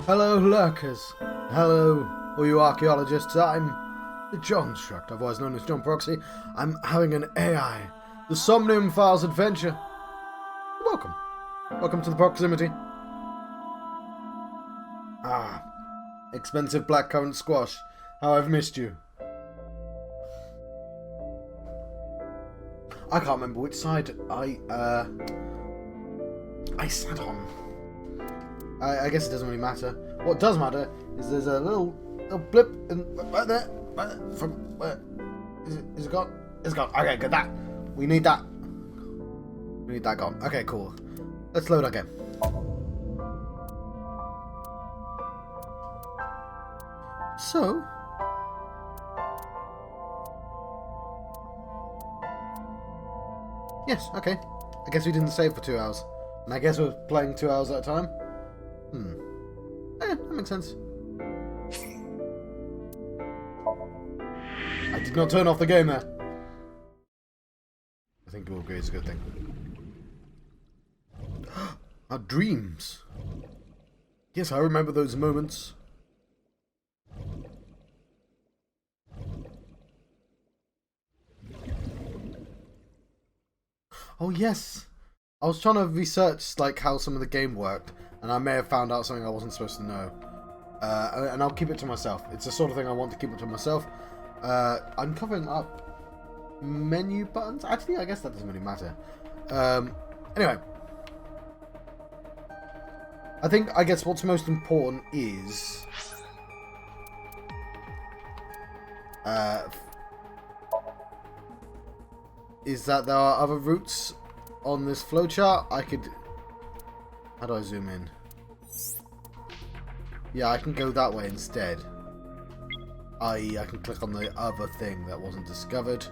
Hello, lurkers. Hello, all you archaeologists. I'm the John Struct, otherwise known as John Proxy. I'm having an AI, the Somnium Files adventure. Welcome. Welcome to the proximity. Ah, expensive blackcurrant squash. How I've missed you. I can't remember which side I sat on. I guess it doesn't really matter. What does matter is there's a little blip right there. From where is it gone? It's gone. Okay, good. That we need that. We need that gone. Okay, cool. Let's load our game. So. Yes, okay. I guess we didn't save for 2 hours. And I guess we're playing 2 hours at a time. That makes sense. I did not turn off the game there. I think it will be a good thing. Our dreams. Yes, I remember those moments. Oh yes, I was trying to research like how some of the game worked, and I may have found out something I wasn't supposed to know. And I'll keep it to myself. It's the sort of thing I want to keep it to myself. I'm covering up menu buttons. Actually, I guess that doesn't really matter. Anyway, I guess what's most important is that there are other routes on this flowchart. How do I zoom in? Yeah, I can go that way instead. I can click on the other thing that wasn't discovered.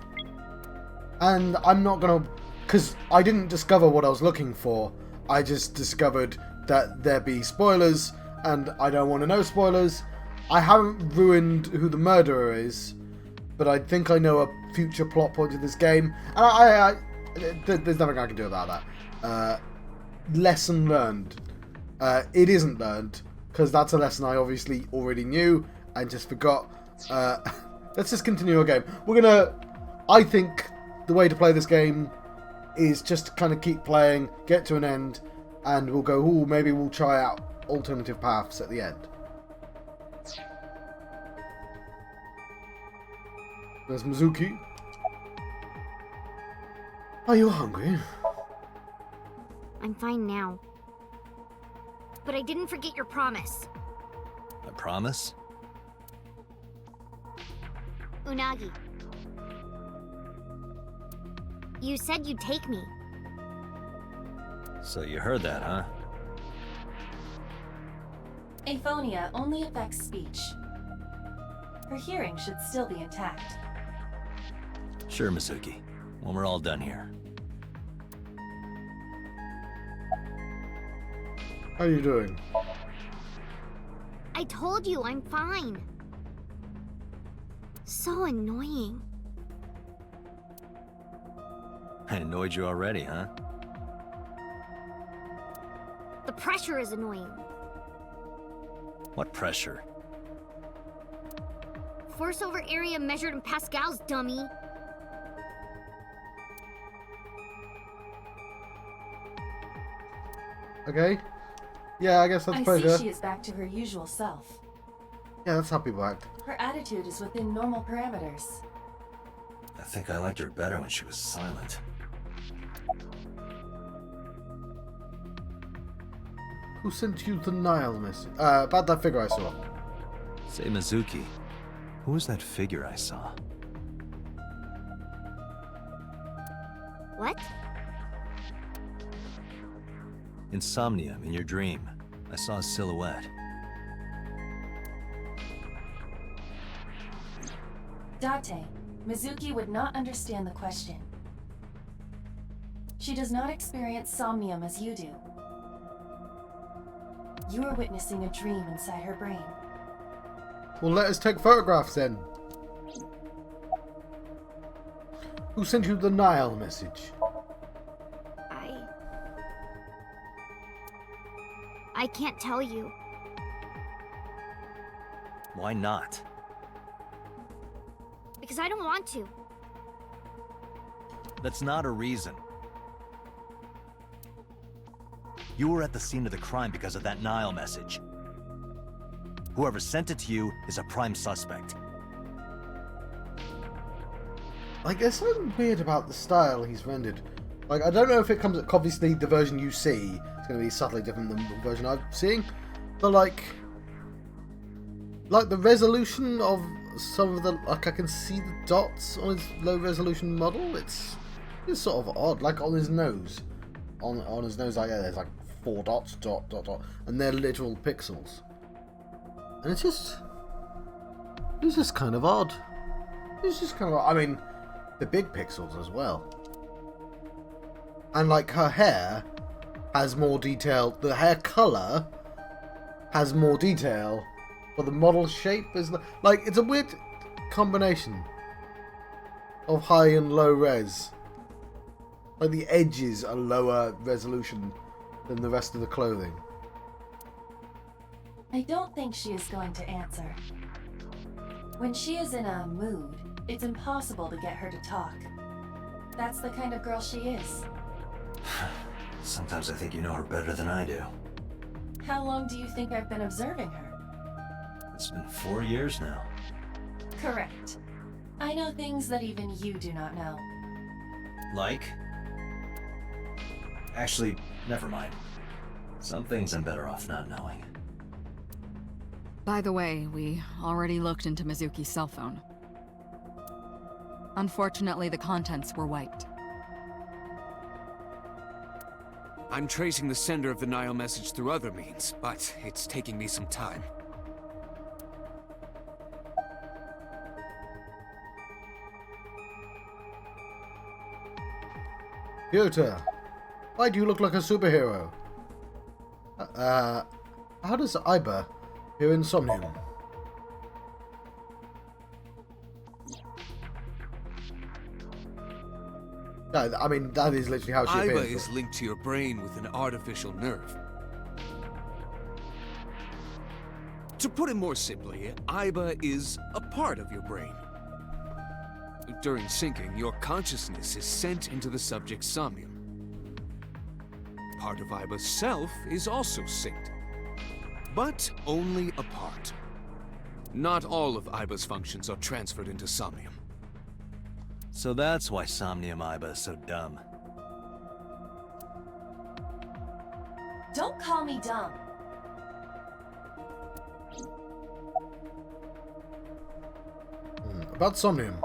And I'm not gonna... because I didn't discover what I was looking for. I just discovered that there'd be spoilers, and I don't want to know spoilers. I haven't ruined who the murderer is, but I think I know a future plot point of this game. And there's nothing I can do about that. Lesson learned. It isn't learned, because that's a lesson I obviously already knew and just forgot. Let's just continue our game. I think the way to play this game is just to kind of keep playing, get to an end, and we'll go, ooh, maybe we'll try out alternative paths at the end. There's Mizuki. Are you hungry? I'm fine now. But I didn't forget your promise. A promise? Unagi. You said you'd take me. So you heard that, huh? Aphonia only affects speech. Her hearing should still be intact. Sure, Mizuki. When we're all done here. How are you doing? I told you I'm fine. So annoying. I annoyed you already, huh? The pressure is annoying. What pressure? Force over area measured in pascals, dummy. Okay. Yeah, I guess that's I pleasure. see she is back to her usual self. Yeah, that's how people act. Her attitude is within normal parameters. I think I liked her better when she was silent. Who sent you the Nile message? About that figure I saw. Say, Mizuki, who was that figure I saw? What? In Somnium, in your dream, I saw a silhouette. Date, Mizuki would not understand the question. She does not experience somnium as you do. You are witnessing a dream inside her brain. Well, let us take photographs then. Who sent you the Nile message? I can't tell you. Why not? Because I don't want to. That's not a reason. You were at the scene of the crime because of that Nile message. Whoever sent it to you is a prime suspect. Like, there's something weird about the style he's rendered. Like, I don't know if it comes... Obviously, the version you see is going to be subtly different than the version I'm seeing. But, like the resolution of some of the... Like, I can see the dots on his low-resolution model. It's sort of odd. Like, on his nose. On his nose, like, yeah, there's, like, 4 dots, dot, dot, dot. And they're literal pixels. And it's just kind of odd. It's just kind of odd. I mean, the big pixels as well. And, like, her hair has more detail. The hair colour has more detail. But the model shape is... Like, it's a weird combination of high and low res. Like, the edges are lower resolution than the rest of the clothing. I don't think she is going to answer. When she is in a mood, it's impossible to get her to talk. That's the kind of girl she is. Sometimes I think you know her better than I do. How long do you think I've been observing her? It's been 4 years now. Correct. I know things that even you do not know. Like? Actually, never mind. Some things I'm better off not knowing. By the way, we already looked into Mizuki's cell phone. Unfortunately, the contents were wiped. I'm tracing the sender of the Nile message through other means, but it's taking me some time. Pyotr, why do you look like a superhero? How does Iba here in Somnium? Yeah, I mean, that is literally how she Iba appears. is linked to your brain with an artificial nerve. To put it more simply, Iba is a part of your brain. During syncing, your consciousness is sent into the subject's somnium. Part of Iba's self is also synced, but only a part. Not all of Iba's functions are transferred into Somnium. So that's why Somnium Iba is so dumb. Don't call me dumb. About Somnium.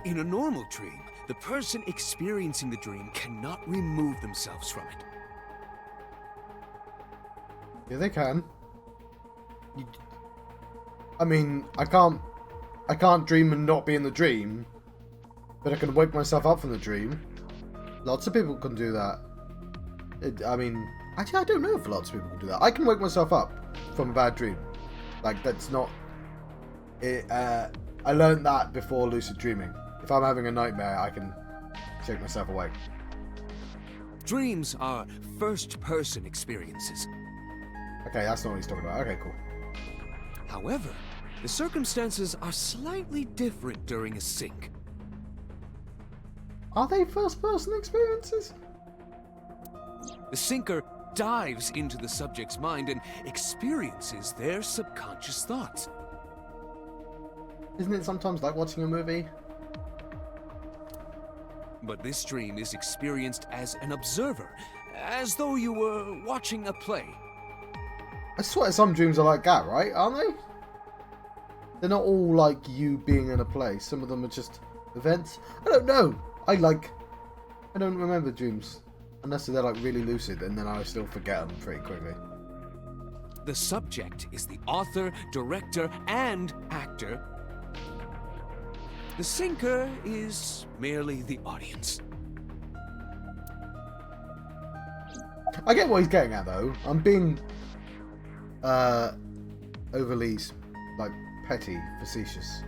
In a normal dream, the person experiencing the dream cannot remove themselves from it. Yeah, they can. I mean, I can't dream and not be in the dream, but I can wake myself up from the dream. Lots of people can do that. I mean, actually, I don't know if lots of people can do that. I can wake myself up from a bad dream. Like, that's not... I learned that before lucid dreaming. If I'm having a nightmare, I can shake myself awake. Dreams are first-person experiences. Okay, that's not what he's talking about. Okay, cool. However, the circumstances are slightly different during a sync. Are they first-person experiences? The syncer dives into the subject's mind and experiences their subconscious thoughts. Isn't it sometimes like watching a movie? But this dream is experienced as an observer, as though you were watching a play. I swear some dreams are like that, right? Aren't they? They're not all like you being in a play. Some of them are just events. I don't know. I don't remember dreams. Unless they're like really lucid, and then I still forget them pretty quickly. The subject is the author, director, and actor. The syncer is merely the audience. I get what he's getting at, though. I'm being overly like petty, facetious.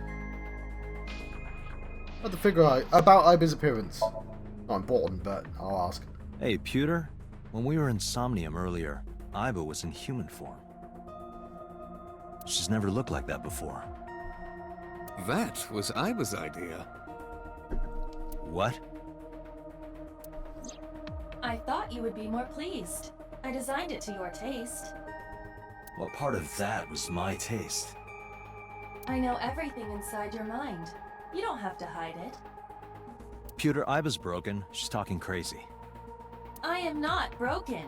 But the figure about Iba's appearance. Not important, but I'll ask. Hey, Pewter. When we were in Somnium earlier, Iba was in human form. She's never looked like that before. That was Iba's idea. What? I thought you would be more pleased. I designed it to your taste. What part of that was my taste? I know everything inside your mind. You don't have to hide it. Pewter, Iba's broken. She's talking crazy. I am not broken.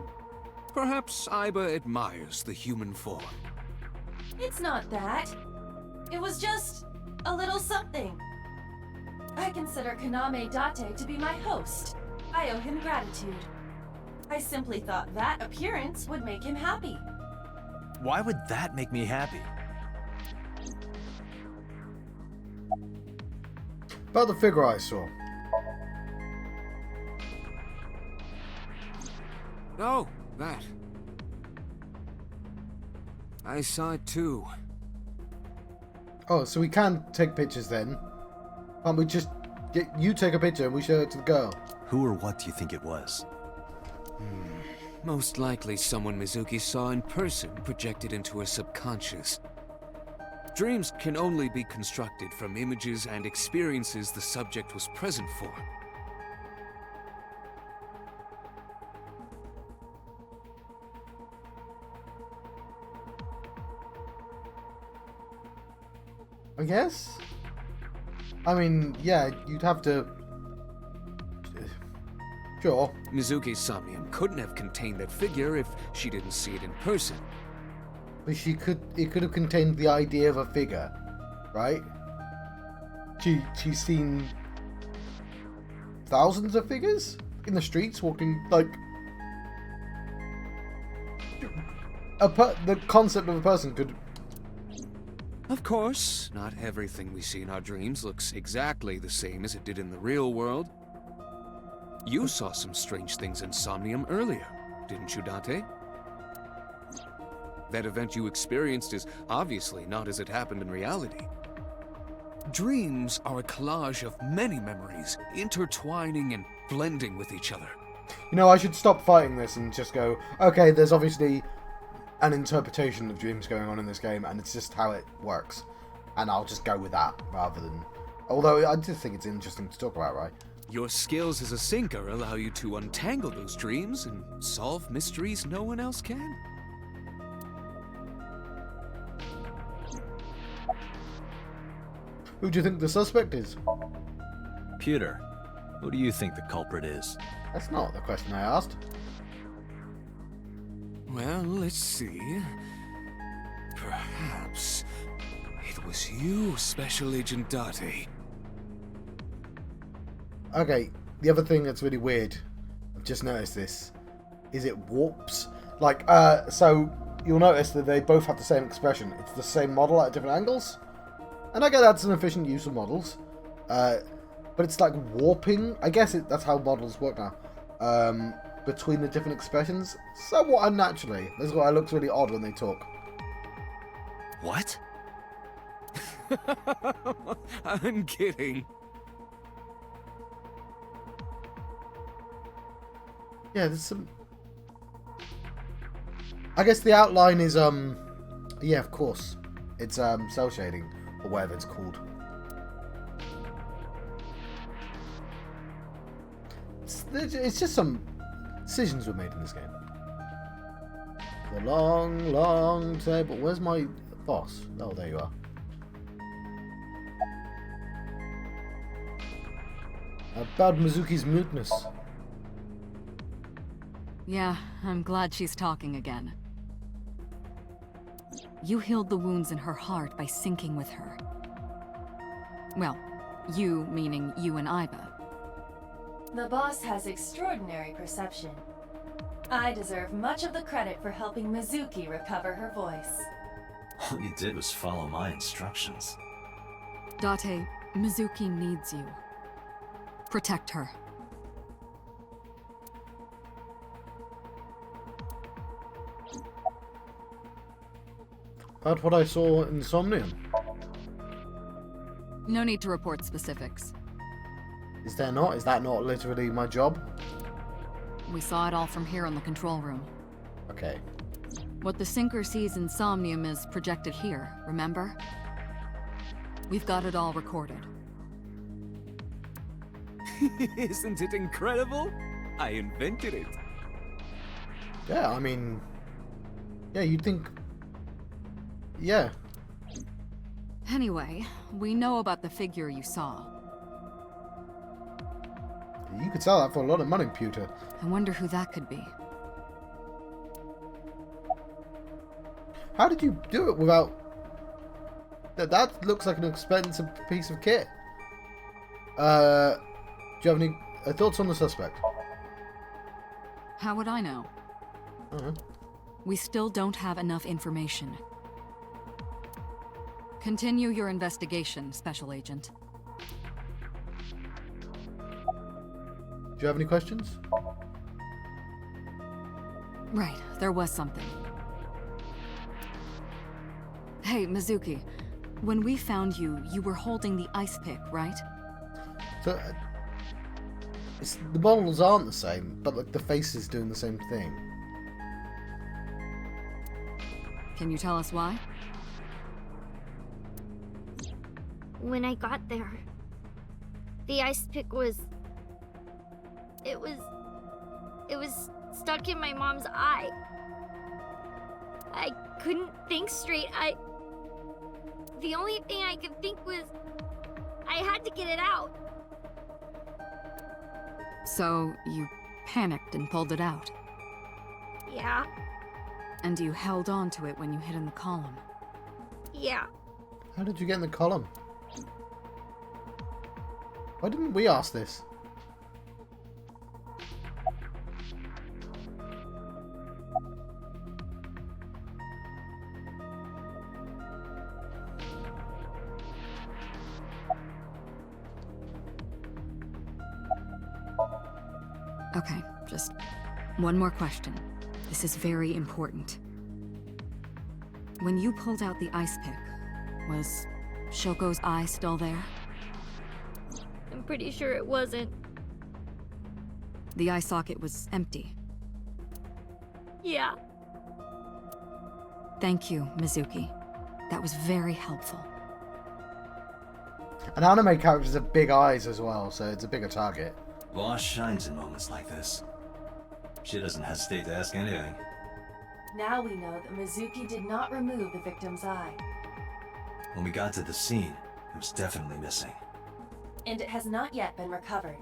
Perhaps Iba admires the human form. It's not that. It was just a little something. I consider Kaname Date to be my host. I owe him gratitude. I simply thought that appearance would make him happy. Why would that make me happy? About the figure I saw. Oh, that. I saw it too. Oh, so we can take pictures then? Can't we just get you take a picture and we show it to the girl? Who or what do you think it was? Most likely someone Mizuki saw in person projected into her subconscious. Dreams can only be constructed from images and experiences the subject was present for. I guess? I mean, yeah, you'd have to... Sure. Mizuki's Somnium couldn't have contained that figure if she didn't see it in person. But it could have contained the idea of a figure, right? She's seen thousands of figures in the streets walking, like... the concept of a person could... Of course, not everything we see in our dreams looks exactly the same as it did in the real world. You saw some strange things in Somnium earlier, didn't you, Date? That event you experienced is obviously not as it happened in reality. Dreams are a collage of many memories, intertwining and blending with each other. You know, I should stop fighting this and just go, okay, there's obviously an interpretation of dreams going on in this game, and it's just how it works. And I'll just go with that, rather than... Although, I just think it's interesting to talk about, right? Your skills as a sinker allow you to untangle those dreams and solve mysteries no one else can. Who do you think the suspect is? Pewter, who do you think the culprit is? That's not the question I asked. Well, let's see. Perhaps it was you, Special Agent Date. Okay, the other thing that's really weird, I've just noticed this, is it warps. Like, so you'll notice that they both have the same expression. It's the same model at different angles. And I get that's an efficient use of models. But it's like warping. I guess that's how models work now. Between the different expressions. Somewhat unnaturally. That's why it looks really odd when they talk. What? I'm kidding. Yeah, there's some... I guess the outline is, yeah, of course. It's, cell shading, or whatever it's called. It's just some decisions were made in this game. The long, long table. Where's my boss? Oh, there you are. About Mizuki's muteness. Yeah, I'm glad she's talking again. You healed the wounds in her heart by syncing with her. Well, you meaning you and Iba. The boss has extraordinary perception. I deserve much of the credit for helping Mizuki recover her voice. All you did was follow my instructions. Date, Mizuki needs you. Protect her. About what I saw in Somnium. No need to report specifics. Is there not? Is that not literally my job? We saw it all from here in the control room. Okay. What the sinker sees in Somnium is projected here, remember? We've got it all recorded. Isn't it incredible? I invented it. Yeah, I mean... Yeah, you'd think... Yeah. Anyway, we know about the figure you saw. You could sell that for a lot of money, Pewter. I wonder who that could be. How did you do it without... That looks like an expensive piece of kit. Do you have any thoughts on the suspect? How would I know? We still don't have enough information. Continue your investigation, Special Agent. Do you have any questions? Right, there was something. Hey, Mizuki. When we found you, you were holding the ice pick, right? So, the models aren't the same, but like the face is doing the same thing. Can you tell us why? When I got there, the ice pick was... It was stuck in my mom's eye. I couldn't think straight. The only thing I could think was I had to get it out. So, you panicked and pulled it out. Yeah, And you held on to it when you hid in the column. yeah. How did you get in the column? Why didn't we ask this? Okay, just one more question. This is very important. When you pulled out the ice pick, was Shoko's eye still there? I'm pretty sure it wasn't. The eye socket was empty. Yeah. Thank you, Mizuki. That was very helpful. And anime characters have big eyes as well, so it's a bigger target. Boss shines in moments like this. She doesn't hesitate to ask anything. Now we know that Mizuki did not remove the victim's eye, When we got to the scene, it was definitely missing. and it has not yet been recovered.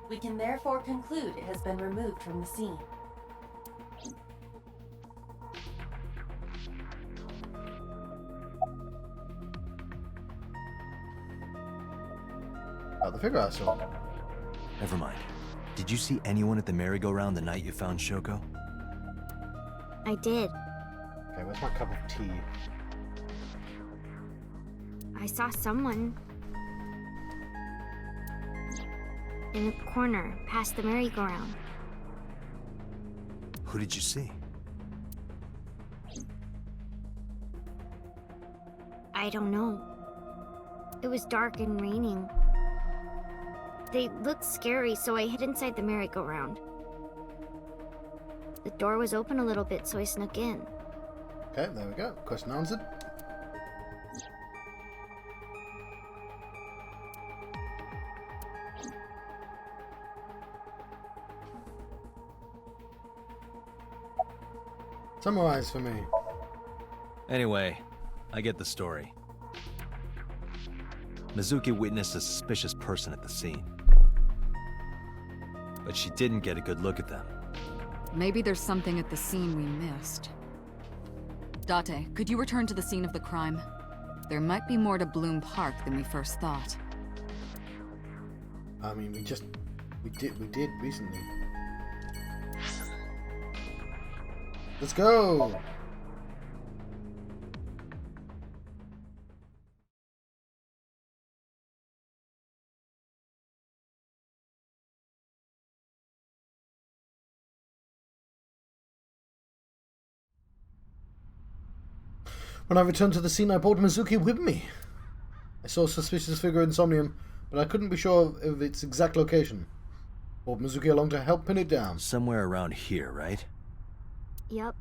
We can therefore conclude it has been removed from the scene. Oh, the figure I saw. Never mind. Did you see anyone at the merry-go-round the night you found Shoko? I did. Okay, where's my cup of tea? I saw someone in a corner past the merry-go-round. Who did you see? I don't know. It was dark and raining. They looked scary, so I hid inside the merry-go-round. The door was open a little bit, so I snuck in. Okay, there we go. Question answered. Summarize for me. Anyway, I get the story. Mizuki witnessed a suspicious person at the scene. But she didn't get a good look at them. Maybe there's something at the scene we missed. Date, could you return to the scene of the crime? There might be more to Bloom Park than we first thought. I mean, we did recently. Let's go! When I returned to the scene, I brought Mizuki with me. I saw a suspicious figure in Somnium, but I couldn't be sure of its exact location. Brought Mizuki along to help pin it down. Somewhere around here, right? Yep.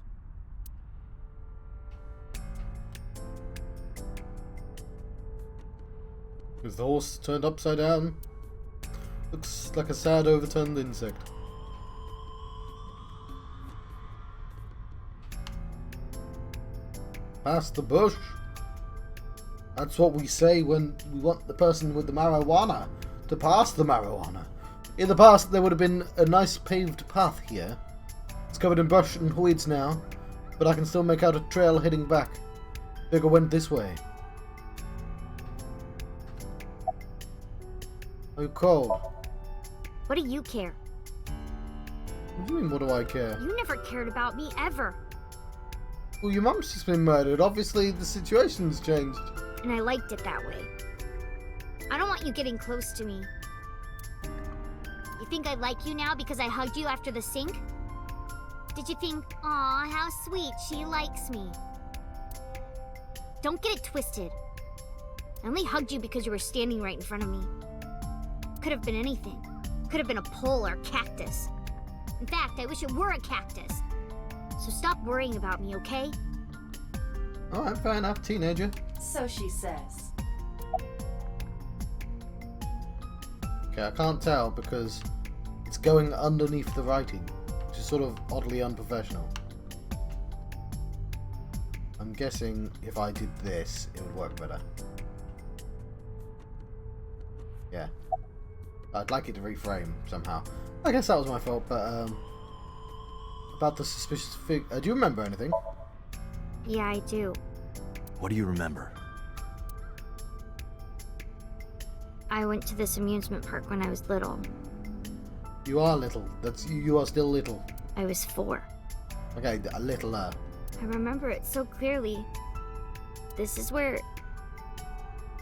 Is the horse turned upside down? Looks like a sad overturned insect. Past the bush. That's what we say when we want the person with the marijuana to pass the marijuana. In the past, there would have been a nice paved path here. It's covered in brush and weeds now, but I can still make out a trail heading back. Bigger went this way. Oh, cold. What do you care? What do you mean, what do I care? You never cared about me, ever. Well, your mum's just been murdered. Obviously, the situation's changed. And I liked it that way. I don't want you getting close to me. You think I like you now because I hugged you after the sink? Did you think, aw, how sweet, she likes me? Don't get it twisted. I only hugged you because you were standing right in front of me. Could have been anything. Could have been a pole or a cactus. In fact, I wish it were a cactus. So stop worrying about me, okay? Alright, fair enough, teenager. So she says. Okay, I can't tell because it's going underneath the writing, which is sort of oddly unprofessional. I'm guessing if I did this, it would work better. Yeah. I'd like it to reframe somehow. I guess that was my fault, but about the suspicious fig. Do you remember anything? Yeah, I do. What do you remember? I went to this amusement park when I was little. You are little. You are still little. I was 4. Okay, a littler. I remember it so clearly. This is where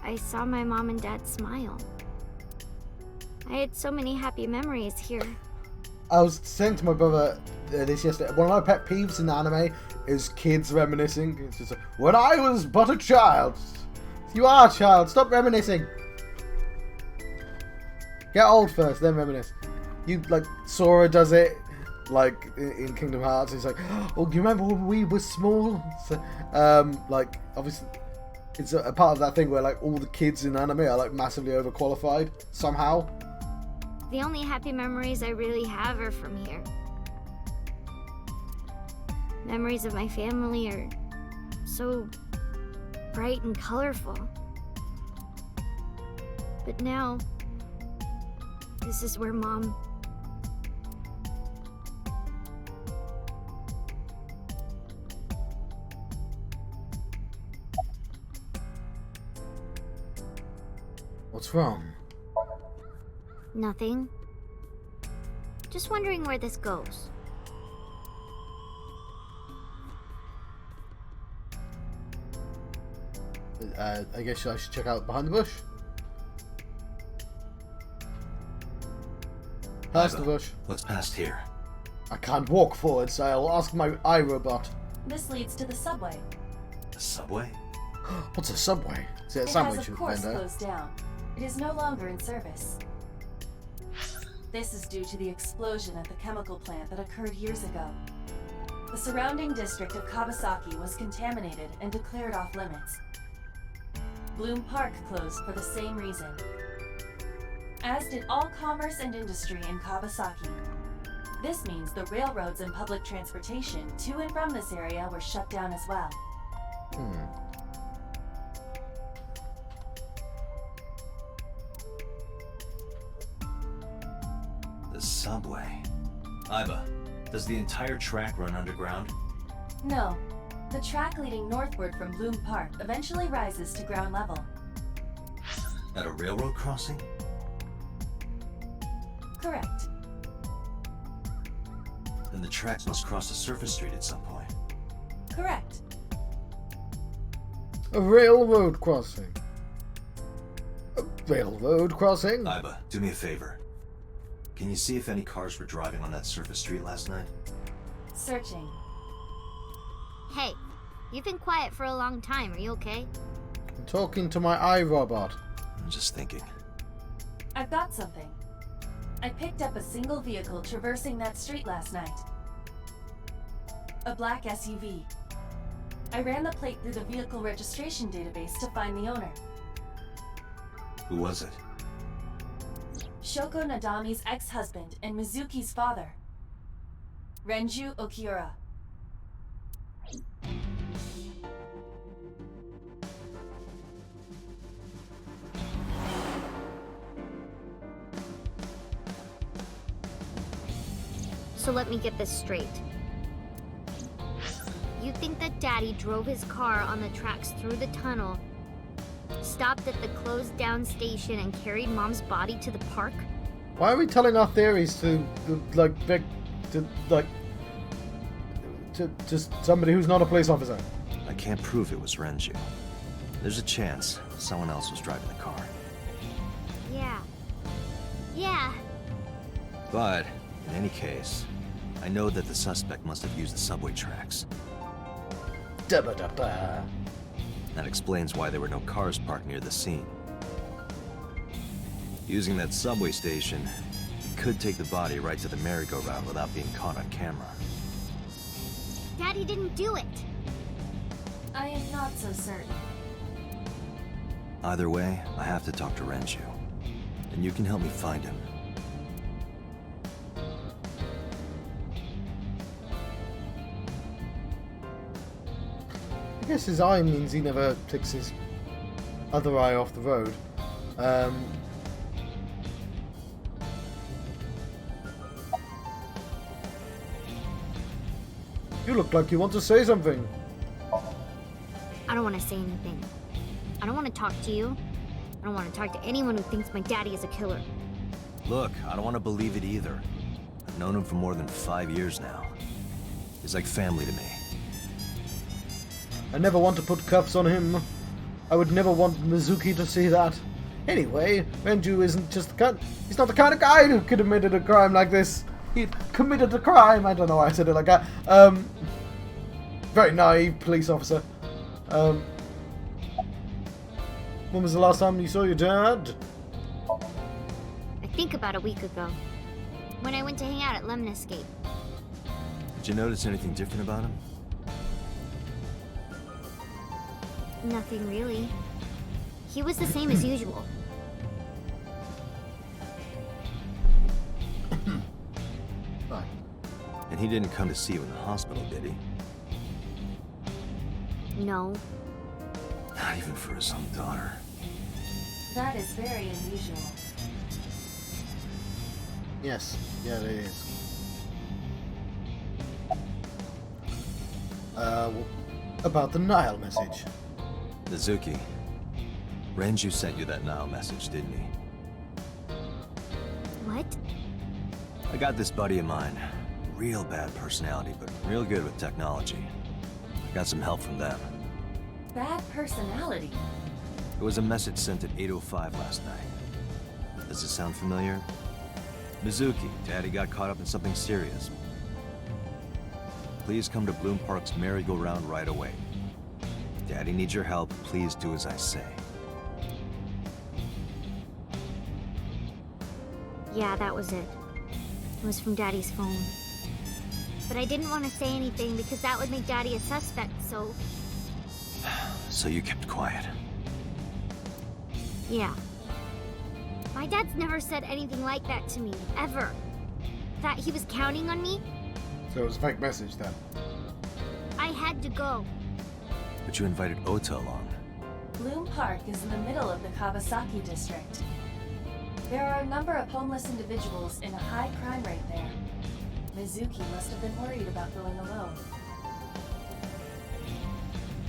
I saw my mom and dad smile. I had so many happy memories here. I was saying to my brother this yesterday. One of my pet peeves in anime is kids reminiscing. It's just like, when I was but a child. You are a child. Stop reminiscing. Get old first, then reminisce. You like Sora does it, like in Kingdom Hearts. He's like, oh, do you remember when we were small? So, like obviously, it's a part of that thing where like all the kids in anime are like massively overqualified somehow. The only happy memories I really have are from here. Memories of my family are so bright and colorful. But now, this is where Mom... What's wrong? Nothing. Just wondering where this goes. I guess I should check out behind the bush. Past the bush. What's past here? I can't walk forward, so I'll ask my iRobot. This leads to the subway. The subway? What's a subway? Is it a It sandwich has, of course, vendor? closed down. It is no longer in service. This is due to the explosion at the chemical plant that occurred years ago. The surrounding district of Kawasaki was contaminated and declared off limits. Bloom Park closed for the same reason, as did all commerce and industry in Kawasaki. This means the railroads and public transportation to and from this area were shut down as well. The subway. Iba, does the entire track run underground? No. The track leading northward from Bloom Park eventually rises to ground level. At a railroad crossing? Correct. Then the tracks must cross a surface street at some point. Correct. A railroad crossing. A railroad crossing? Iba, do me a favor. Can you see if any cars were driving on that surface street last night? Searching. Hey, you've been quiet for a long time. Are you okay? I'm talking to my iRobot. I'm just thinking. I've got something. I picked up a single vehicle traversing that street last night. A black SUV. I ran the plate through the vehicle registration database to find the owner. Who was it? Shoko Nadami's ex-husband and Mizuki's father. Renju Okiura. So let me get this straight. You think that Daddy drove his car on the tracks through the tunnel, stopped at the closed down station, and carried Mom's body to the park? Why are we telling our theories to just somebody who's not a police officer? I can't prove it was Renju. There's a chance someone else was driving the car. Yeah. But, in any case, I know that the suspect must have used the subway tracks. Da-ba-da-ba. That explains why there were no cars parked near the scene. Using that subway station, he could take the body right to the merry-go-round without being caught on camera. Daddy didn't do it. I am not so certain. Either way, I have to talk to Renju. And you can help me find him. I guess his eye means he never takes his other eye off the road. You look like you want to say something. I don't want to say anything. I don't want to talk to you. I don't want to talk to anyone who thinks my daddy is a killer. Look, I don't want to believe it either. I've known him for more than 5 years now. He's like family to me. I never want to put cuffs on him. I would never want Mizuki to see that. Anyway, Renju isn't just the kind. He's not the kind of guy who could have committed a crime like this. He committed a crime. I don't know why I said it like that. Very naive police officer. When was the last time you saw your dad? I think about a week ago, when I went to hang out at Lemniscape. Did you notice anything different about him? Nothing really. He was the same as usual. Fine. And he didn't come to see you in the hospital, did he? No. Not even for his own daughter. That is very unusual. Yes, yeah, it is. About the Nile message. Mizuki, Renju sent you that Nile message, didn't he? What? I got this buddy of mine. Real bad personality, but real good with technology. Got some help from them. Bad personality. It was a message sent at E05 last night. Does it sound familiar? Mizuki, Daddy got caught up in something serious. Please come to Bloom Park's merry-go-round right away. Daddy needs your help. Please do as I say. Yeah, that was it. It was from Daddy's phone. But I didn't want to say anything because that would make Daddy a suspect, so... So you kept quiet. Yeah. My dad's never said anything like that to me, ever. That he was counting on me? So it was a fake message then. I had to go. But you invited Ota along. Bloom Park is in the middle of the Kawasaki district. There are a number of homeless individuals in a high crime rate there. Mizuki must have been worried about going alone.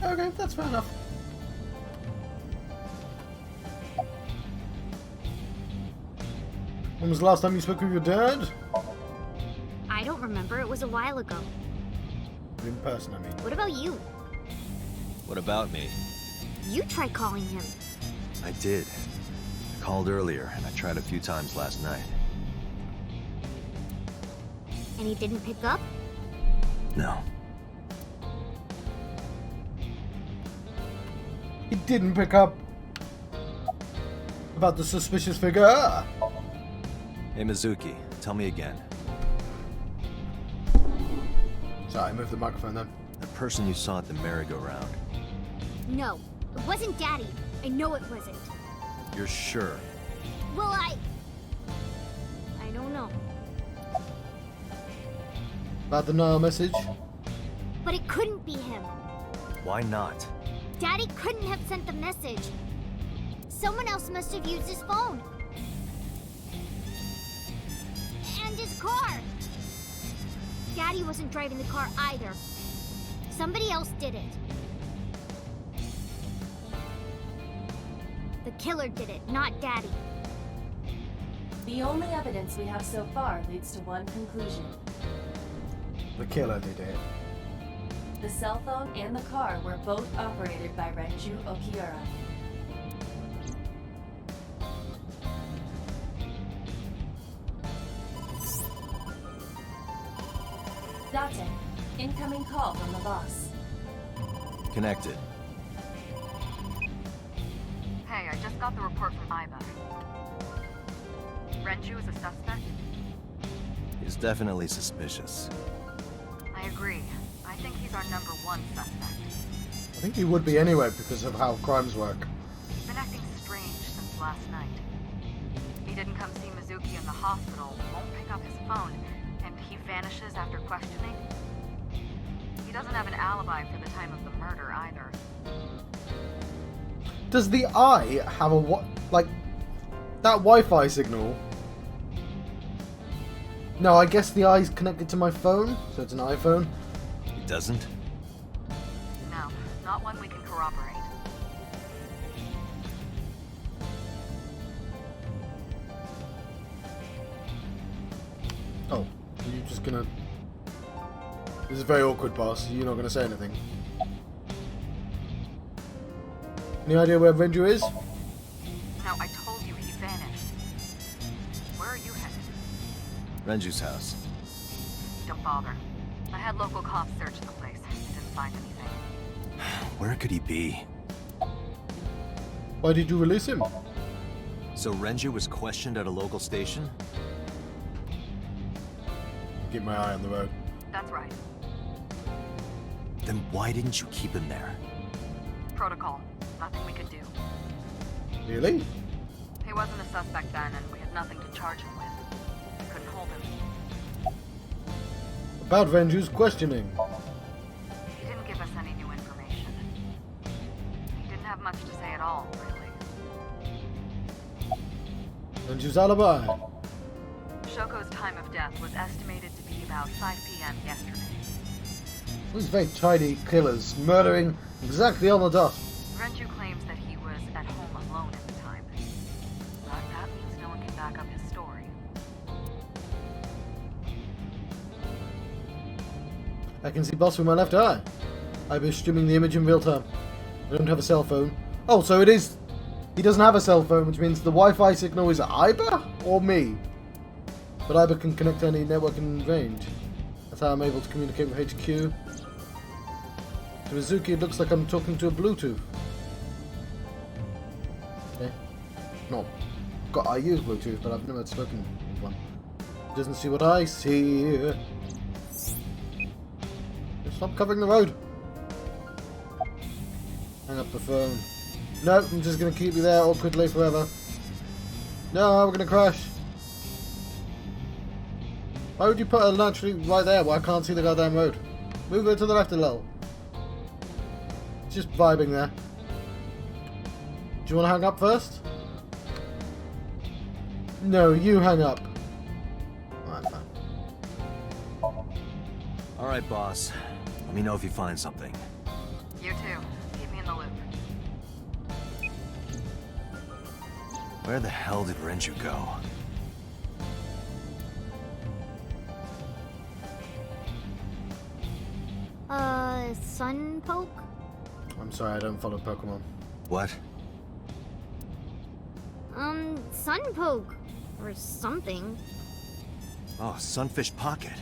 Okay, that's fair enough. When was the last time you spoke with your dad? I don't remember. It was a while ago. In person, I mean. What about you? What about me? You tried calling him. I did. I called earlier, and I tried a few times last night. And he didn't pick up? No. He didn't pick up about the suspicious figure. Hey, Mizuki, tell me again. Sorry, move the microphone then. The person you saw at the merry-go-round. No, it wasn't Daddy. I know it wasn't. You're sure? Well, I don't know. About the Nile message? But it couldn't be him. Why not? Daddy couldn't have sent the message. Someone else must have used his phone. And his car. Daddy wasn't driving the car either. Somebody else did it. The killer did it, not Daddy. The only evidence we have so far leads to one conclusion. The killer did it. The cell phone and the car were both operated by Renju Okiura. Date, incoming call from the boss. Connected. Hey, I just got the report from Iba. Renju is a suspect? He's definitely suspicious. I agree. I think he's our #1 suspect. I think he would be anyway because of how crimes work. He's been acting strange since last night. He didn't come see Mizuki in the hospital, won't pick up his phone, and he vanishes after questioning. He doesn't have an alibi for the time of the murder either. Does the eye have a like that Wi-Fi signal? No, I guess the eye's connected to my phone, so it's an iPhone. He doesn't? No, not one we can corroborate. Oh, you're just gonna... This is very awkward, boss. You're not gonna say anything. Any idea where Renju is? No, I told you he vanished. Where are you headed? Renju's house. Don't bother. I had local cops search the place. Didn't find anything. Where could he be? Why did you release him? So Renju was questioned at a local station? Keep my eye on the road. That's right. Then why didn't you keep him there? Protocol. Nothing we could do. Really? He wasn't a suspect then, and we had nothing to charge him with. We couldn't hold him. About Renju's questioning. He didn't give us any new information. He didn't have much to say at all, really. Renju's alibi. Shoko's time of death was estimated to be about 5 p.m. yesterday. These very tidy killers, murdering exactly on the dot. Renju claims that he was at home alone at the time. But that means no one can back up his story. I can see boss with my left eye. I've been streaming the image in real time. I don't have a cell phone. Oh, so it is... He doesn't have a cell phone, which means the Wi-Fi signal is Iba or me. But Iba can connect to any network in range. That's how I'm able to communicate with HQ. To Mizuki, it looks like I'm talking to a Bluetooth. Okay. No. I use Bluetooth, but I've never spoken with one. He doesn't see what I see. Stop covering the road. Hang up the phone. No, I'm just going to keep you there awkwardly forever. No, we're going to crash. Why would you put it naturally right there where I can't see the goddamn road? Move it to the left a little. It's just vibing there. Do you want to hang up first? No, you hang up. Alright, fine. Alright, boss. Let me know if you find something. You too. Keep me in the loop. Where the hell did Renju go? Sun poke? I'm sorry, I don't follow Pokemon. What? Sun poke. Or something. Oh, Sunfish Pocket.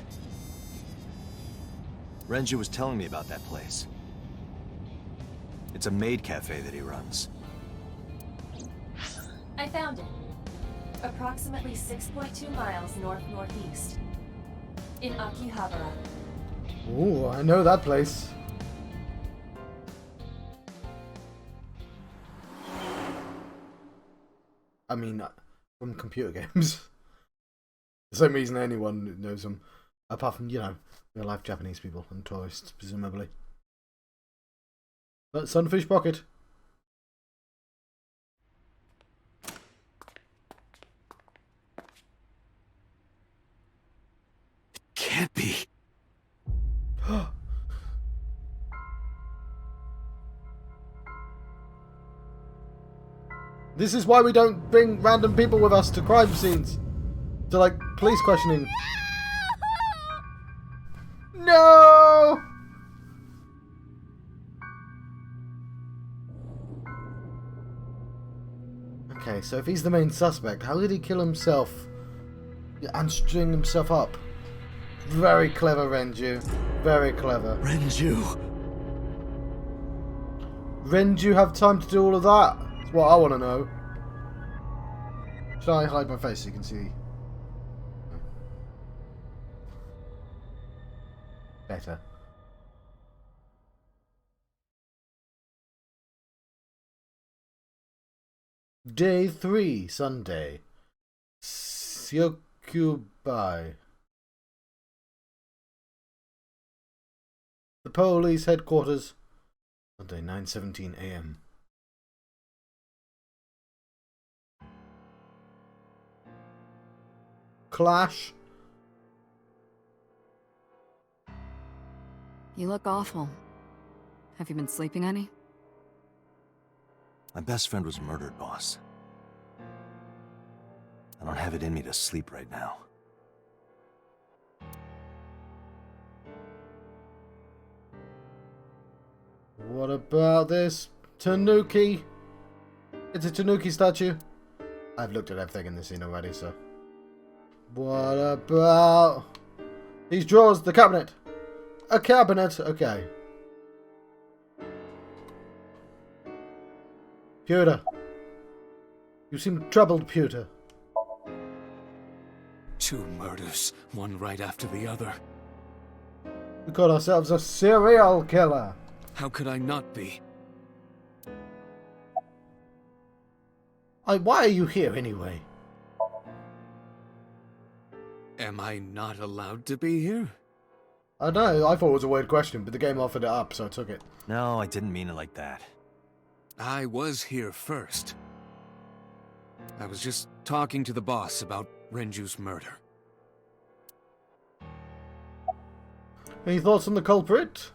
Renju was telling me about that place. It's a maid cafe that he runs. I found it. Approximately 6.2 miles north-northeast. In Akihabara. Ooh, I know that place. I mean, from computer games. The same reason anyone knows them, apart from, you know, real life Japanese people and tourists, presumably. But Sunfish Pocket. Can't be. This is why we don't bring random people with us to crime scenes. To, like, police questioning. No! Okay, so if he's the main suspect, how did he kill himself and string himself up? Very clever, Renju. Very clever. Renju. Renju have time to do all of that? That's what I want to know. Shall I hide my face so you can see? Better. Day 3, Sunday. Syokubai. The police headquarters. Sunday, 9:17 a.m. Clash. You look awful. Have you been sleeping any? My best friend was murdered, boss. I don't have it in me to sleep right now. What about this Tanuki? It's a Tanuki statue. I've looked at everything in this scene already, so. What about these drawers? The cabinet. A cabinet. Okay. Pewter. You seem troubled, Pewter. 2 murders, one right after the other. We call ourselves a serial killer. How could I not be? Why are you here anyway? Am I not allowed to be here? I don't know. I thought it was a weird question, but the game offered it up, so I took it. No, I didn't mean it like that. I was here first. I was just talking to the boss about Renju's murder. Any thoughts on the culprit?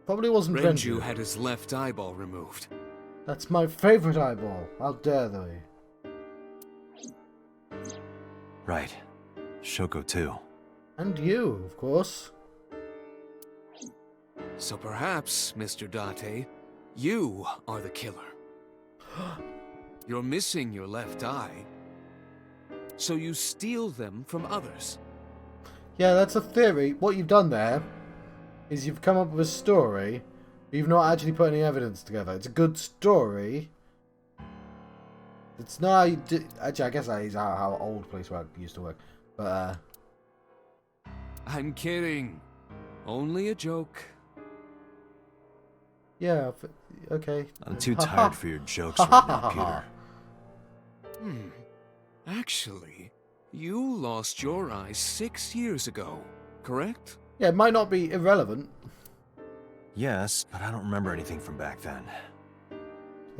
Probably wasn't Renju Renju. had his left eyeball removed. That's my favorite eyeball. How dare they? Right. Shoko too. And you, of course. So perhaps, Mr. Date, you are the killer. You're missing your left eye, so you steal them from others. Yeah, that's a theory. What you've done there is you've come up with a story, but you've not actually put any evidence together. It's a good story. It's not... Actually, I guess that is how old police work used to work. But, I'm kidding. Only a joke. yeah, okay. I'm too tired for your jokes right now, Peter. Actually, you lost your eye 6 years ago, correct? Yeah, it might not be irrelevant. Yes, but I don't remember anything from back then.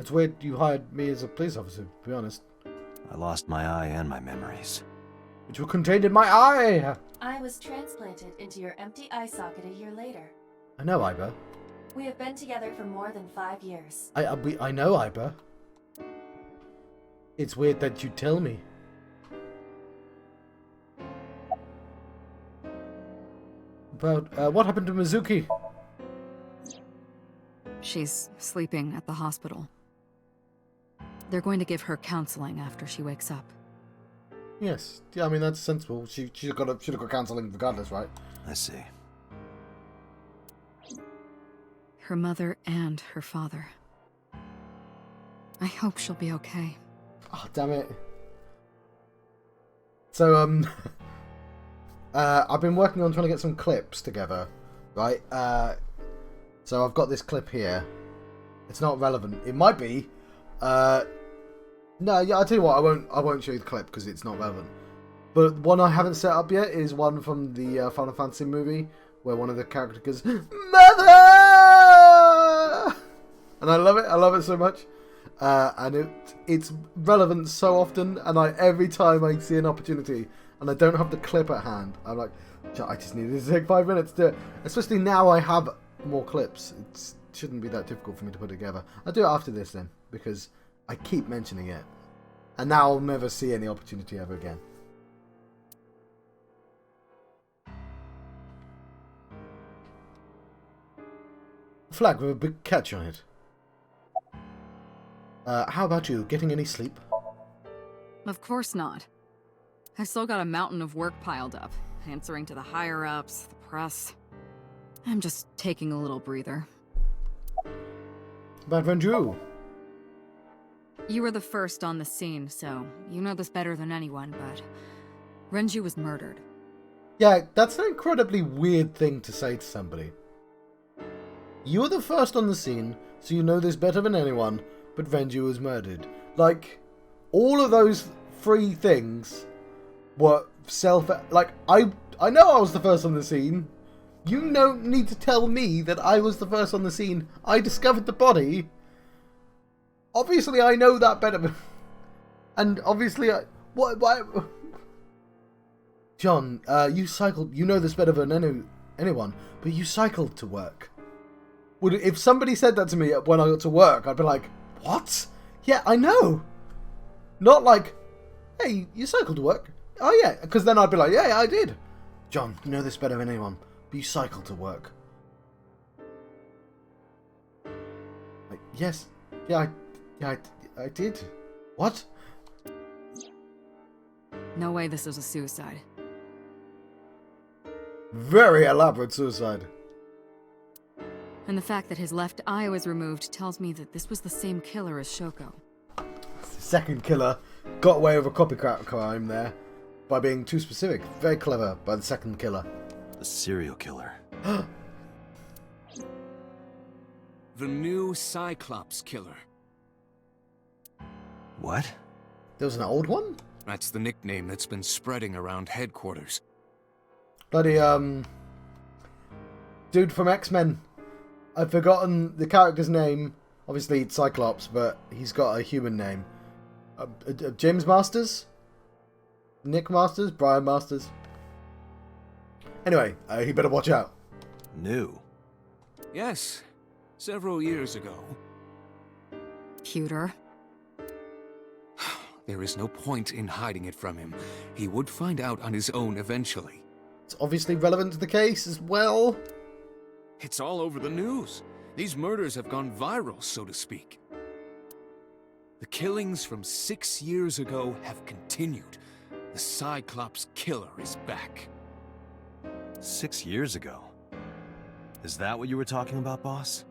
It's weird you hired me as a police officer, to be honest. I lost my eye and my memories. Which were contained in my eye! I was transplanted into your empty eye socket a year later. I know, Iba. We have been together for more than 5 years. I know, Iba. It's weird that you tell me. About, what happened to Mizuki? She's sleeping at the hospital. They're going to give her counseling after she wakes up. Yes, yeah, I mean, that's sensible. She should have got counselling regardless, right? I see. Her mother and her father. I hope she'll be okay. Oh, damn it. So, I've been working on trying to get some clips together, right? So I've got this clip here. It's not relevant. It might be. No, yeah, I'll tell you what, I won't show you the clip because it's not relevant. But one I haven't set up yet is one from the Final Fantasy movie where one of the characters goes, "Mother!" And I love it so much. And it's relevant so often, and every time I see an opportunity and I don't have the clip at hand, I'm like, I just needed to take 5 minutes to do it. Especially now I have more clips. It shouldn't be that difficult for me to put together. I'll do it after this then, because I keep mentioning it. And now I'll never see any opportunity ever again. Flag with a big catch on it. How about you? Getting any sleep? Of course not. I've still got a mountain of work piled up, answering to the higher-ups, the press. I'm just taking a little breather. Bad friend Drew. You were the first on the scene, so you know this better than anyone, but Renju was murdered. Yeah, that's an incredibly weird thing to say to somebody. You were the first on the scene, so you know this better than anyone, but Renju was murdered. Like, all of those three things were I know I was the first on the scene. You don't need to tell me that I was the first on the scene. I discovered the body. Obviously, I know that better. And obviously, why? John, you cycled. You know this better than anyone, but you cycled to work. If somebody said that to me when I got to work, I'd be like, what? Yeah, I know. Not like, hey, you cycled to work? Oh yeah, because then I'd be like, yeah, I did. John, you know this better than anyone, but you cycled to work. Like, yes, yeah, I did. What? No way this is a suicide. Very elaborate suicide. And the fact that his left eye was removed tells me that this was the same killer as Shoko. The second killer got away with a copycat crime there by being too specific. Very clever by the second killer. The serial killer. The new Cyclops killer. What? There was an old one? That's the nickname that's been spreading around headquarters. Bloody, dude from X-Men. I've forgotten the character's name. Obviously, it's Cyclops, but he's got a human name. James Masters? Nick Masters? Brian Masters? Anyway, he better watch out. New. Yes, several years ago. Pewter. There is no point in hiding it from him. He would find out on his own eventually. It's obviously relevant to the case as well. It's all over the news. These murders have gone viral, so to speak. The killings from 6 years ago have continued. The Cyclops killer is back. 6 years ago? Is that what you were talking about, boss?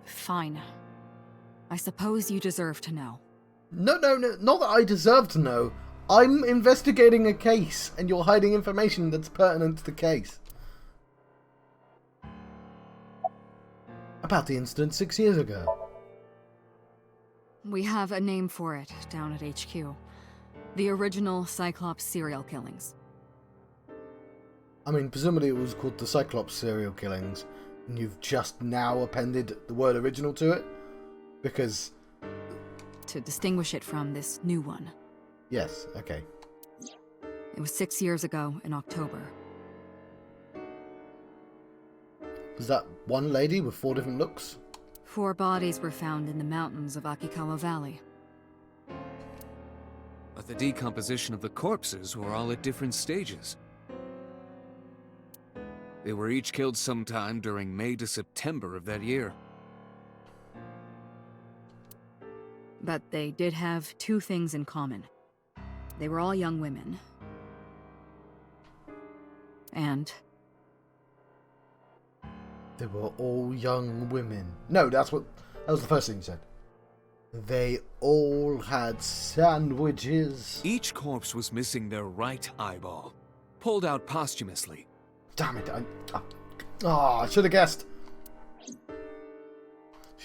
Fine. I suppose you deserve to know. No, not that I deserve to know. I'm investigating a case, and you're hiding information that's pertinent to the case. About the incident 6 years ago. We have a name for it down at HQ. The original Cyclops serial killings. I mean, presumably it was called the Cyclops serial killings, and you've just now appended the word original to it? Because... To distinguish it from this new one. Yes, okay. It was 6 years ago in October. Was that one lady with 4 different looks? 4 bodies were found in the mountains of Akikawa Valley. But the decomposition of the corpses were all at different stages. They were each killed sometime during May to September of that year. But they did have 2 things in common. They were all young women. And... They were all young women. No, that was the first thing you said. They all had sandwiches. Each corpse was missing their right eyeball, pulled out posthumously. Damn it, I should have guessed.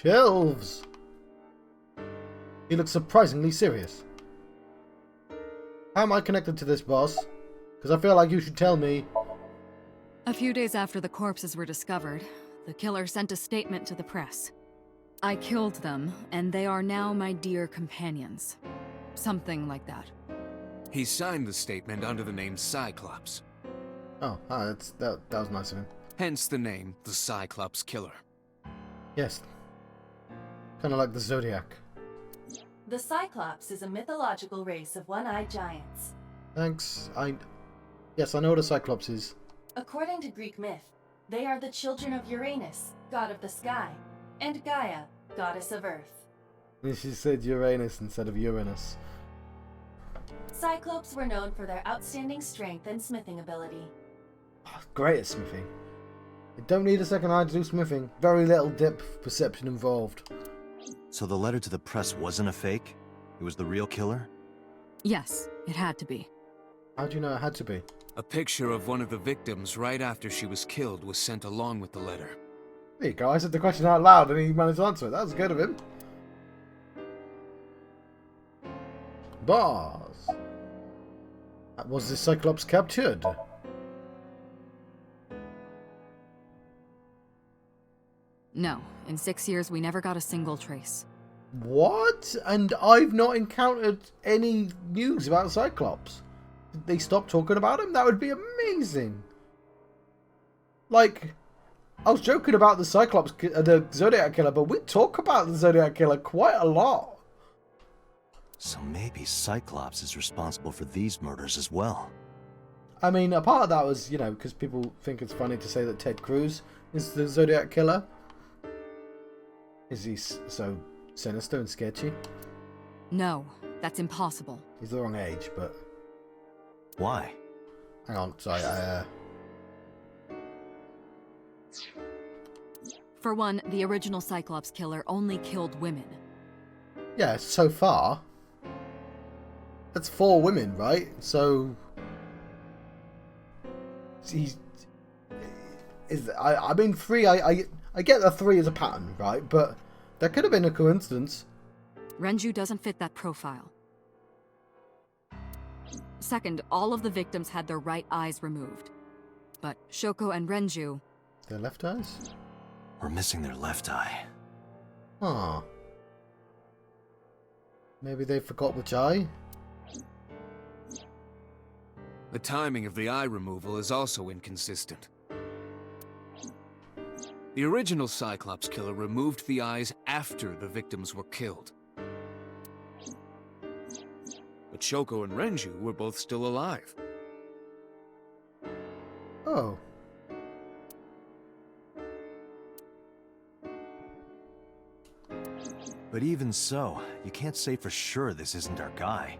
Shelves! He looks surprisingly serious. How am I connected to this, boss? Because I feel like you should tell me. A few days after the corpses were discovered, the killer sent a statement to the press. I killed them, and they are now my dear companions. Something like that. He signed the statement under the name Cyclops. Oh, that was nice of him. Hence the name, the Cyclops Killer. Yes. Kind of like the Zodiac. The Cyclops is a mythological race of one-eyed giants. Thanks. Yes, I know what a Cyclops is. According to Greek myth, they are the children of Uranus, god of the sky, and Gaia, goddess of earth. She said Uranus instead of Uranus. Cyclops were known for their outstanding strength and smithing ability. Oh, great at smithing. You don't need a second eye to do smithing. Very little depth perception involved. So the letter to the press wasn't a fake? It was the real killer? Yes, it had to be. How do you know it had to be? A picture of one of the victims right after she was killed was sent along with the letter. There you go, I said the question out loud and he managed to answer it. That was good of him. Boss! Was the Cyclops captured? No, in 6 years we never got a single trace. What? And I've not encountered any news about Cyclops. Did they stop talking about him? That would be amazing. Like, I was joking about the Cyclops, the Zodiac Killer, but we talk about the Zodiac Killer quite a lot. So maybe Cyclops is responsible for these murders as well. I mean, a part of that was, you know, because people think it's funny to say that Ted Cruz is the Zodiac Killer. Is he so sinister and sketchy? No, that's impossible. He's the wrong age, but... Why? Hang on, sorry, For one, the original Cyclops killer only killed women. Yeah, so far. That's 4 women, right? So... He's... I mean, 3, I get that 3 is a pattern, right? But that could have been a coincidence. Renju doesn't fit that profile. Second, all of the victims had their right eyes removed. But Shoko and Renju... Their left eyes? We're missing their left eye. Huh. Maybe they forgot which eye? The timing of the eye removal is also inconsistent. The original Cyclops killer removed the eyes after the victims were killed. But Shoko and Renju were both still alive. Oh. But even so, you can't say for sure this isn't our guy.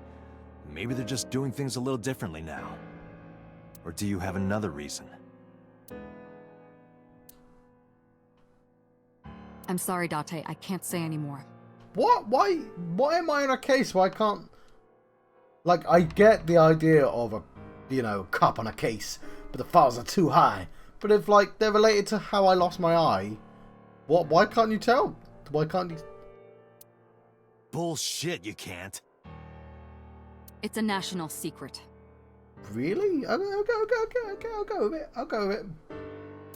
Maybe they're just doing things a little differently now. Or do you have another reason? I'm sorry, Date, I can't say anymore. What? Why am I in a case where I can't... Like, I get the idea of a, you know, cop on a case, but the files are too high. But if, like, they're related to how I lost my eye, why can't you tell? Why can't you... Bullshit, you can't. It's a national secret. Really? Okay, I'll go with it. I'll go with it.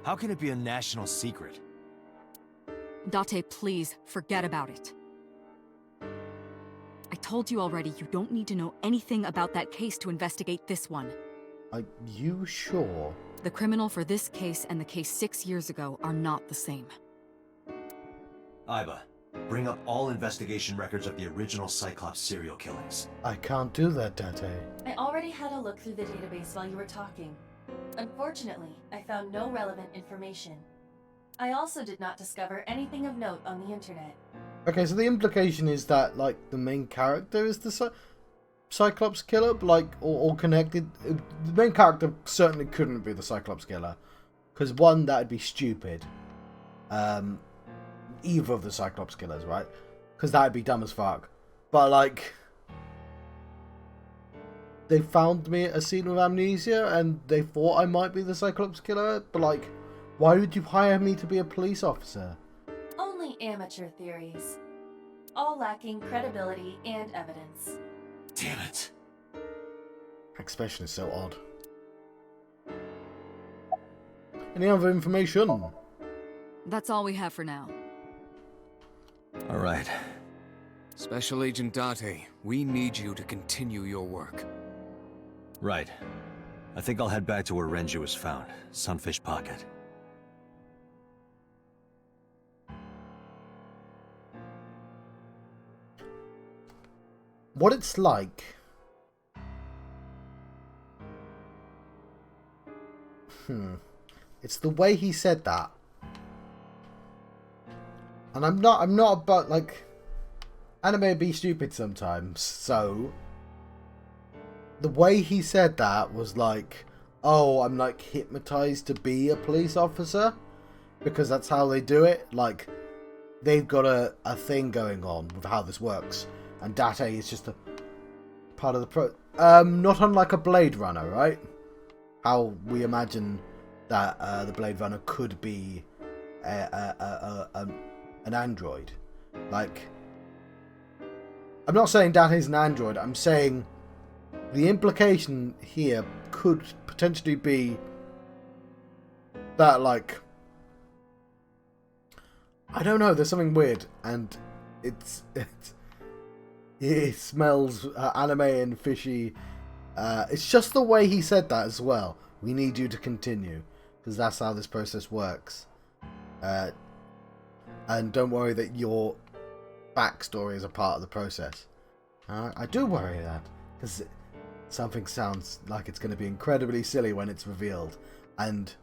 How can it be a national secret? Date, please, forget about it. I told you already, you don't need to know anything about that case to investigate this one. Are you sure? The criminal for this case and the case 6 years ago are not the same. Iba, bring up all investigation records of the original Cyclops serial killings. I can't do that, Date. I already had a look through the database while you were talking. Unfortunately, I found no relevant information. I also did not discover anything of note on the internet. Okay, so the implication is that, like, the main character is the Cyclops killer, like, or connected. The main character certainly couldn't be the Cyclops killer. Because, one, that'd be stupid. Either of the Cyclops killers, right? Because that'd be dumb as fuck. But, like... They found me at a scene with amnesia, and they thought I might be the Cyclops killer, but, like... Why would you hire me to be a police officer? Only amateur theories, all lacking credibility and evidence. Damn it. Expression is so odd. Any other information? That's all we have for now. All right. Special Agent Date, we need you to continue your work. Right. I think I'll head back to where Renju was found. Sunfish Pocket. What it's like... It's the way he said that. And I'm not about, like... Anime be stupid sometimes, so... The way he said that was like... Oh, I'm like hypnotized to be a police officer? Because that's how they do it. Like, they've got a thing going on with how this works. And Date is just a part of the not unlike a Blade Runner, right? How we imagine that the Blade Runner could be an android. Like, I'm not saying Date is an android. I'm saying the implication here could potentially be that, like, I don't know. There's something weird, and it smells anime and fishy. It's just the way he said that as well. We need you to continue, because that's how this process works. And don't worry that your backstory is a part of the process. I do worry that, because something sounds like it's going to be incredibly silly when it's revealed. And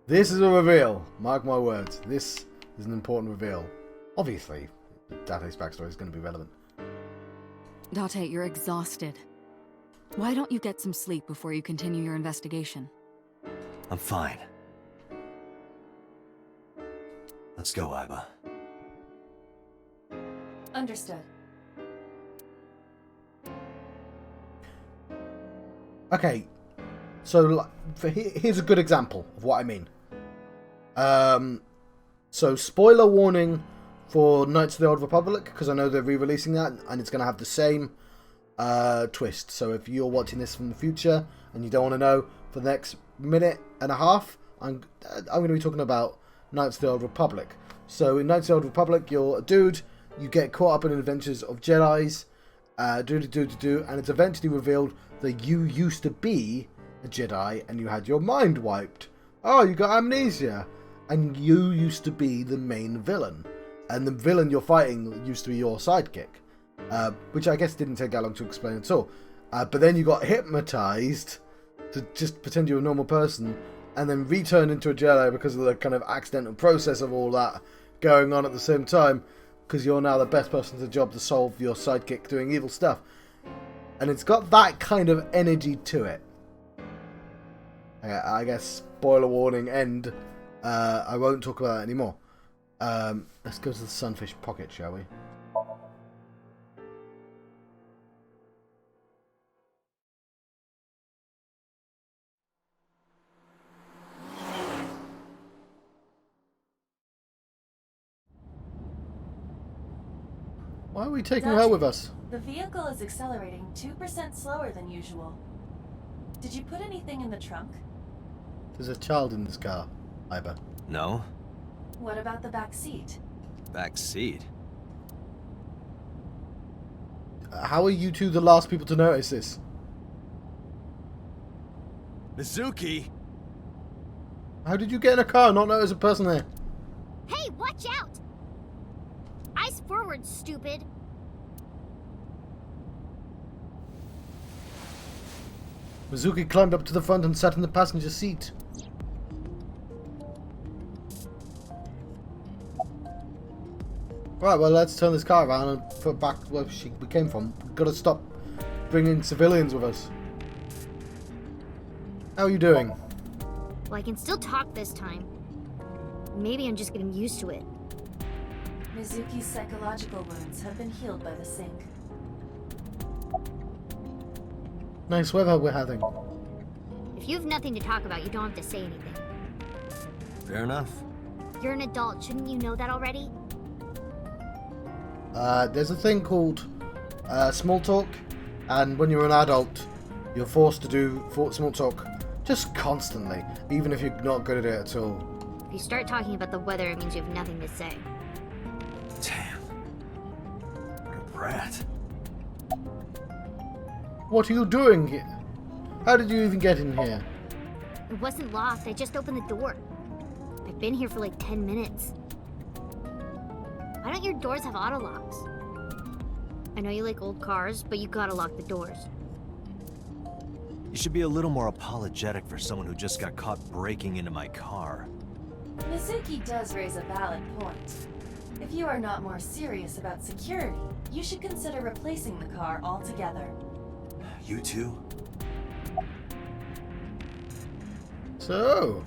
this is a reveal. Mark my words. This is an important reveal. Obviously, Date's backstory is going to be relevant. Date, you're exhausted. Why don't you get some sleep before you continue your investigation? I'm fine. Let's go, Aiba. Understood. Okay, so here's a good example of what I mean. So spoiler warning for Knights of the Old Republic, because I know they're re-releasing that, and it's going to have the same twist. So if you're watching this from the future and you don't want to know, for the next minute and a half, I'm going to be talking about Knights of the Old Republic. So in Knights of the Old Republic, you're a dude, you get caught up in the adventures of Jedis, and it's eventually revealed that you used to be a Jedi and you had your mind wiped. Oh, you got amnesia. And you used to be the main villain. And the villain you're fighting used to be your sidekick. Which I guess didn't take that long to explain at all. But then you got hypnotized to just pretend you're a normal person, and then returned into a Jedi because of the kind of accidental process of all that going on at the same time, because you're now the best person to the job to solve your sidekick doing evil stuff. And it's got that kind of energy to it. I guess, spoiler warning, end. I won't talk about that anymore. Let's go to the Sunfish Pocket, shall we? Why are we taking her with us? The vehicle is accelerating 2% slower than usual. Did you put anything in the trunk? There's a child in this car, Aiba. No? What about the back seat? Back seat? How are you two the last people to notice this? Mizuki! How did you get in a car and not notice a person there? Hey, watch out! Eyes forward, stupid. Mizuki climbed up to the front and sat in the passenger seat. Right, well, let's turn this car around and put back where we came from. We've got to stop bringing civilians with us. How are you doing? Well, I can still talk this time. Maybe I'm just getting used to it. Mizuki's psychological wounds have been healed by the sink. Nice weather we're having. If you have nothing to talk about, you don't have to say anything. Fair enough. You're an adult, shouldn't you know that already? There's a thing called small talk, and when you're an adult, you're forced to do small talk just constantly, even if you're not good at it at all. If you start talking about the weather, it means you have nothing to say. Damn. What a brat. What are you doing here? How did you even get in here? It wasn't locked, I just opened the door. I've been here for like 10 minutes. Why don't your doors have auto locks? I know you like old cars, but you gotta lock the doors. You should be a little more apologetic for someone who just got caught breaking into my car. Mizuki does raise a valid point. If you are not more serious about security, you should consider replacing the car altogether. You too? So,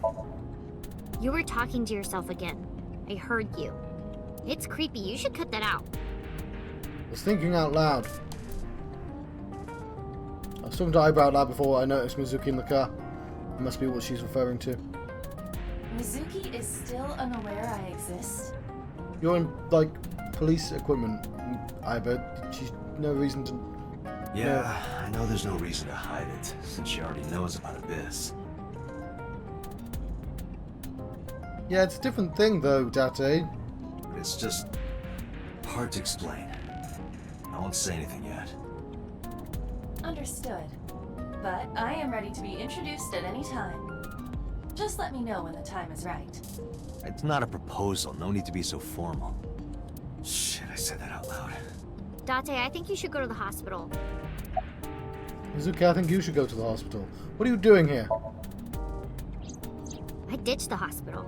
You were talking to yourself again. I heard you. It's creepy, you should cut that out. I was thinking out loud. I was talking to Eyebrow out loud before I noticed Mizuki in the car. It must be what she's referring to. Mizuki is still unaware I exist? You're in, like, police equipment, Eyebrow. She's no reason to... Yeah, I know there's no reason to hide it, since she already knows about Abyss. Yeah, it's a different thing, though, Date. It's just hard to explain. I won't say anything yet. Understood. But I am ready to be introduced at any time. Just let me know when the time is right. It's not a proposal, no need to be so formal. Shit, I said that out loud. Date, I think you should go to the hospital. Mizuki, I think you should go to the hospital. What are you doing here? I ditched the hospital.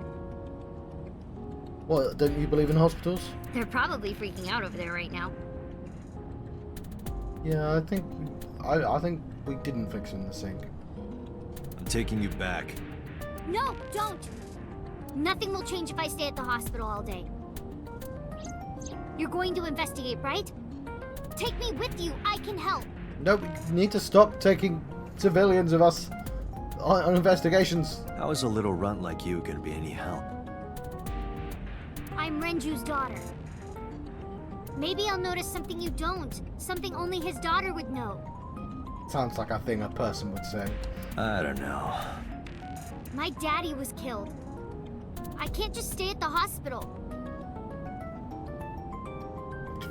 What, don't you believe in hospitals? They're probably freaking out over there right now. Yeah, I think we didn't fix it in the sink. I'm taking you back. No, don't! Nothing will change if I stay at the hospital all day. You're going to investigate, right? Take me with you, I can help! No, we need to stop taking civilians of us on investigations. How is a little runt like you gonna be any help? I'm Renju's daughter. Maybe I'll notice something you don't. Something only his daughter would know. Sounds like a thing a person would say. I don't know. My daddy was killed. I can't just stay at the hospital.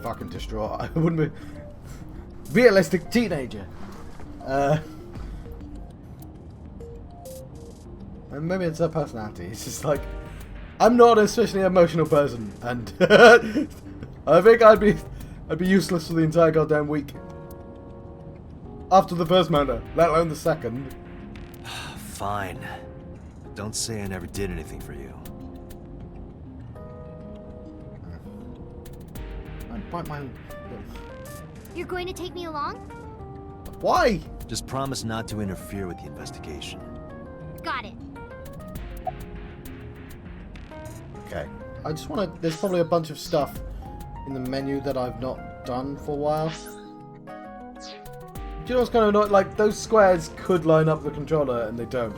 Fucking distraught. I wouldn't be... Realistic teenager. And maybe it's her personality. It's just like... I'm not an especially emotional person, and I think I'd be useless for the entire goddamn week. After the first murder, let alone the second. Fine. But don't say I never did anything for you. I'd bite my... You're going to take me along? Why? Just promise not to interfere with the investigation. Got it. Okay. I just want to... There's probably a bunch of stuff in the menu that I've not done for a while. Do you know what's kind of annoying? Like, those squares could line up the controller, and they don't.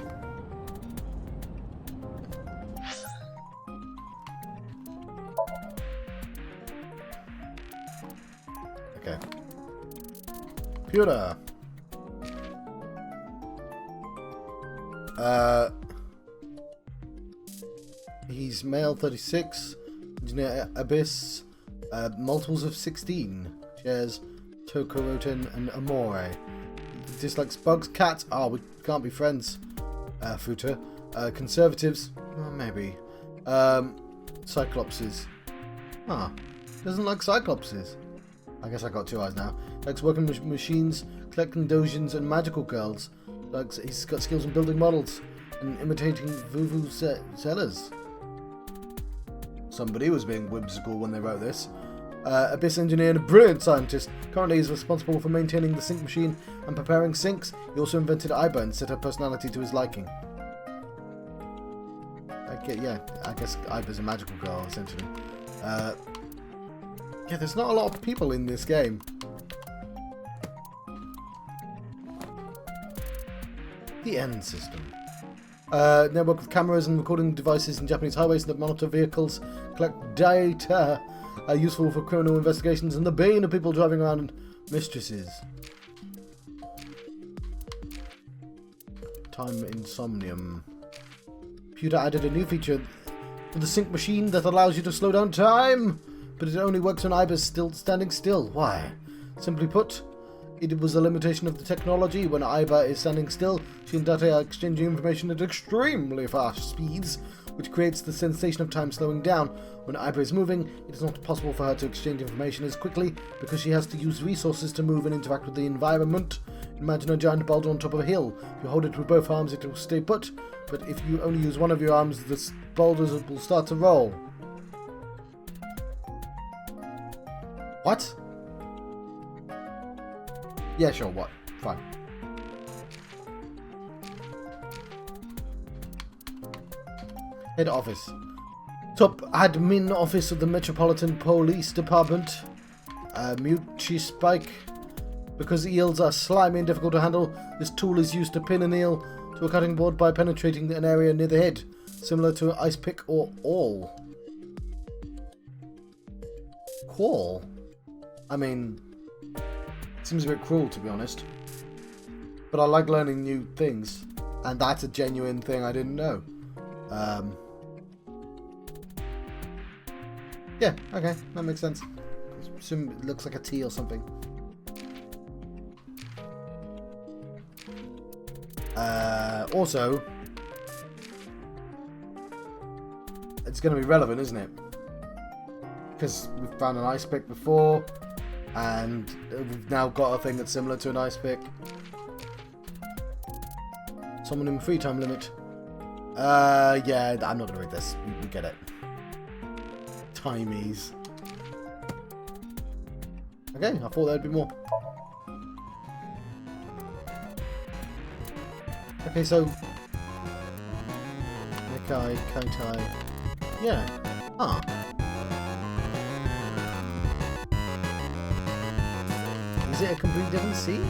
Okay. Computer. He's male 36, engineer Abyss, multiples of 16, shares Tokoroten and Amore. Dislikes bugs, cats, we can't be friends, Futa. Conservatives, maybe. Cyclopses. Doesn't like Cyclopses. I guess I got two eyes now. Likes working with machines, collecting dojins and magical girls. Likes, he's got skills in building models and imitating vuvuzelas. Somebody was being whimsical when they wrote this. Abyss engineer and a brilliant scientist. Currently is responsible for maintaining the sink machine and preparing sinks. He also invented Iba and set her personality to his liking. Okay, yeah, I guess Iba's a magical girl, essentially. Yeah, there's not a lot of people in this game. The end system. Network with cameras and recording devices in Japanese highways that monitor vehicles, collect data, are useful for criminal investigations and the bane of people driving around mistresses. Time in Somnium. Computer added a new feature with the sync machine that allows you to slow down time, but it only works when Iba's still standing still. Why? Simply put, it was a limitation of the technology. When Iba is standing still, she and Date are exchanging information at extremely fast speeds, which creates the sensation of time slowing down. When Iba is moving, it is not possible for her to exchange information as quickly because she has to use resources to move and interact with the environment. Imagine a giant boulder on top of a hill. If you hold it with both arms, it will stay put, but if you only use one of your arms, the boulders will start to roll. What? Yeah, sure, what? Fine. Head office. Top admin office of the Metropolitan Police Department. Mute spike. Because eels are slimy and difficult to handle, this tool is used to pin an eel to a cutting board by penetrating an area near the head, similar to an ice pick or awl. Cool. I mean, seems a bit cruel, to be honest. But I like learning new things, and that's a genuine thing I didn't know. Yeah, okay, that makes sense. Assume it looks like a T or something. Also, it's going to be relevant, isn't it? Because we've found an ice pick before, and we've now got a thing that's similar to an ice pick. Somnium free time limit. Yeah, I'm not going to read this. We get it. Timies. Okay, I thought there'd be more. Okay, so... Nikai, Kotai... Yeah. Ah. Is it a completely different scene?